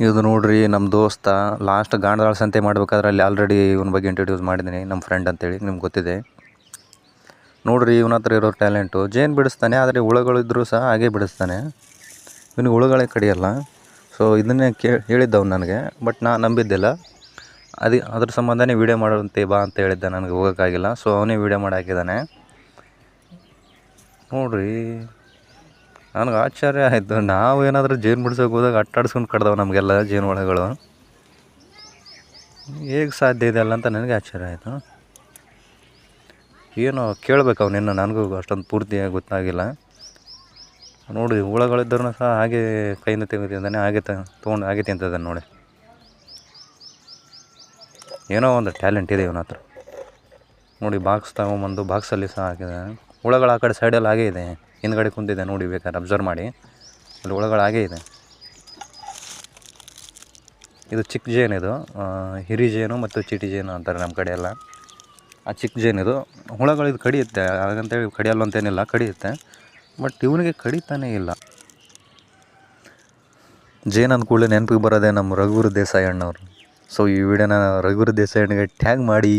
ಇದು ನೋಡ್ರಿ ನಮ್ಮ ದೋಸ್ತ ಲಾಸ್ಟ್ ಗಾಂಡದಾಳ ಸಂತೆ ಮಾಡ್ಬೇಕಾದ್ರೆ ಅಲ್ಲಿ ಆಲ್ರೆಡಿ ಇವನ ಬಗ್ಗೆ ಇಂಟ್ರೊಡ್ಯೂಸ್ ಮಾಡಿದ್ದೀನಿ, ನಮ್ಮ ಫ್ರೆಂಡ್ ಅಂತೇಳಿ ನಿಮ್ಗೆ ಗೊತ್ತಿದೆ. ನೋಡ್ರಿ ಇವನ ಹತ್ರ ಇರೋ ಟ್ಯಾಲೆಂಟು ಜೇನು ಬಿಡಿಸ್ತಾನೆ, ಆದರೆ ಹುಳುಗಳಿದ್ರೂ ಸಹ ಹಾಗೆ ಬಿಡಿಸ್ತಾನೆ. ಇವನಿಗೆ ಹುಳುಗಳೇ ಕಡಿಯಲ್ಲ. ಸೊ ಇದನ್ನೇ ಹೇಳಿದ್ದವು ನನಗೆ, ಬಟ್ ನಾನು ನಂಬಿದ್ದಿಲ್ಲ. ಅದ್ರ ಸಂಬಂಧನೇ ವೀಡಿಯೋ ಮಾಡೋಂತೆ ಬಾ ಅಂತ ಹೇಳಿದ್ದೆ, ನನಗೆ ಹೋಗೋಕ್ಕಾಗಿಲ್ಲ. ಸೊ ಅವನೇ ವೀಡಿಯೋ ಮಾಡಿ ಹಾಕಿದ್ದಾನೆ ನೋಡ್ರಿ. ನನಗೆ ಆಶ್ಚರ್ಯ ಆಯಿತು, ನಾವು ಏನಾದರೂ ಜೇನು ಬಿಡ್ಸೋಕೆ ಹೋದಾಗ ಅಟ್ಟಾಡ್ಸ್ಕೊಂಡು ಕಡ್ದವು ನಮಗೆಲ್ಲ ಜೇನು ಹುಳುಗಳು. ಹೇಗೆ ಸಾಧ್ಯ ಇದೆಯಲ್ಲ ಅಂತ ನನಗೆ ಆಶ್ಚರ್ಯ ಆಯಿತು. ಏನೋ ಕೇಳ್ಬೇಕು ಅವನಿನ್ನು, ನನಗೂ ಅಷ್ಟೊಂದು ಪೂರ್ತಿಯಾಗಿ ಗೊತ್ತಾಗಿಲ್ಲ. ನೋಡಿ ಹುಳುಗಳಿದ್ದರೂ ಸಹ ಹಾಗೆ ಕೈಯಿಂದ ತೆಗೆದಿದ್ದಾನೆ, ಹಾಗೆ ತೊಗೊಂಡು ಹಾಗೆ ತಿಂತಿದ್ದಾನೆ ನೋಡಿ. ಏನೋ ಒಂದು ಟ್ಯಾಲೆಂಟ್ ಇದೆ ಇವನ ಹತ್ರ. ನೋಡಿ ಬಾಕ್ಸ್ ತಗೊಂಬಂದು ಬಾಕ್ಸಲ್ಲಿ ಸಹ ಹಾಕಿದ್ದಾನೆ. ಹುಳುಗಳು ಆ ಕಡೆ ಸೈಡಲ್ಲಿ ಹಾಗೇ ಇದೆ, ಹಿಂದ್ಗಡೆ ಕುಂತಿದೆ ನೋಡಿ, ಬೇಕಾದ್ರೆ ಅಬ್ಸರ್ವ್ ಮಾಡಿ. ಅಲ್ಲಿ ಹುಳುಗಳು ಹಾಗೇ ಇದೆ. ಇದು ಚಿಕ್ಕ ಜೇನು, ಇದು ಹಿರಿ ಜೇನು ಮತ್ತು ಚೀಟಿ ಜೇನು ಅಂತಾರೆ ನಮ್ಮ ಕಡೆ ಎಲ್ಲ. ಆ ಚಿಕ್ಕ ಜೇನಿದು ಹುಳುಗಳಿದು ಕಡಿಯುತ್ತೆ, ಹಾಗಂತೇಳಿ ಕಡಿಯಲ್ಲ ಅಂತೇನಿಲ್ಲ, ಕಡಿಯುತ್ತೆ. ಬಟ್ ಇವನಿಗೆ ಕಡಿತಾನೇ ಇಲ್ಲ. ಜೇನು ಅಂದ್ಕೂಡಲೇ ನೆನಪಿಗೆ ಬರೋದೇ ನಮ್ಮ ರಘುವೀರ್ ದೇಸಾಯಿ ಅಣ್ಣವರು. ಸೊ ಈ ವಿಡಿಯೋನ ರಘುವೀರ್ ದೇಸಾಯಿ ಅಣ್ಣಗೆ ಟ್ಯಾಗ್ ಮಾಡಿ.